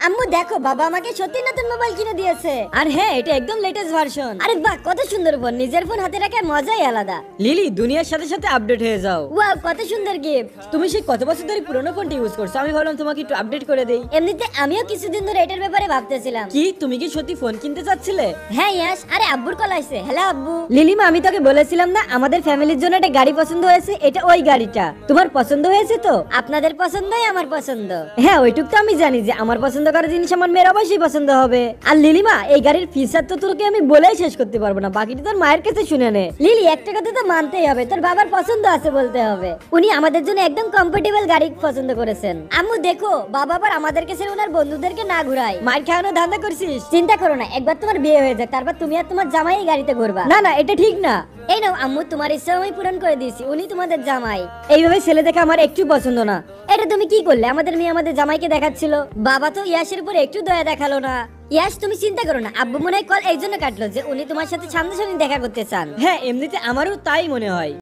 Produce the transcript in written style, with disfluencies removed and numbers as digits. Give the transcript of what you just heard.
আম্মু দেখো, বাবা আমাকে সত্যি নতুন মোবাইল কিনে দিয়েছে। আর হ্যাঁ, এটা একদম লেটেস্ট ভার্সন। আরে বাহ, কত সুন্দর ফোন। নিজের ফোন হাতে রাখার মজাই আলাদা। লিলি, দুনিয়ার সাথে সাথে আপডেট হয়ে যাও। ওয়াও, কত সুন্দর গিফট। তুমি সেই কত বছর ধরে পুরনো ফোনটি ইউজ করছো, আমি ভাবলাম তোমাকে একটু আপডেট করে দেই। এমনিতে আমিও কিছুদিন ধরে এটার ব্যাপারে ভাবতেছিলাম। কি, তুমি কি সত্যি ফোন কিনতে চাচ্ছিলে? হ্যাঁ ইয়াস, আরে আব্বুর কল আইছে। হ্যালো আব্বু। লিলিমা, আমি তোকে বলেছিলাম না আমাদের ফ্যামিলির জন্য একটা গাড়ি পছন্দ হয়েছে, এটা ওই গাড়িটা। তোমার পছন্দ হয়েছে তো? আপনাদের পছন্দই আমার পছন্দ। হ্যাঁ, ওইটুক তো আমি জানি যে আমার পছন্দ করা জিনিস আমার মেয়ের অবশ্যই পছন্দ হবে। আর লিলিমা, এই গাড়ির ফিচার তো তোকে আমি বলেই শেষ করতে পারবো না, বাকিটা তোর মায়ের কাছে শুনে নে। লিলি, একটা কথা তো মানতেই হবে, তোর বাবার পছন্দ আছে বলতে হবে। উনি আমাদের জন্য একদম কমফোর্টেবল গাড়ি পছন্দ করেছেন। আম্মু দেখো, বাবা আবার আমাদেরকে ছেড়ে ওনার বন্ধুদেরকে না ঘুরায়। মার খাওয়ানো ধান্দা করছিস? চিন্তা করো না, একবার তোমার বিয়ে হয়ে যাক, তারপর তুমি আর তোমার জামাই এই গাড়িতে ঘুরবা। না না, এটা ঠিক না। এই নাও আম্মু, তোমার ইচ্ছা আমি পূরণ করে দিয়েছি, উনি তোমাদের জামাই। এইভাবে ছেলে দেখে আমার একটু পছন্দ না। এটা তুমি কি করলে? আমাদের মেয়ে আমাদের জামাইকে দেখাচ্ছিল, বাবা তো ইয়াসের উপর একটু দয়া দেখালো না। ইয়াস, তুমি চিন্তা করো না, আব্বু মনে হয় কল এই জন্য কাটলো যে উনি তোমার সাথে সামনাসামনি দেখা করতে চান। হ্যাঁ, এমনিতে আমারও তাই মনে হয়।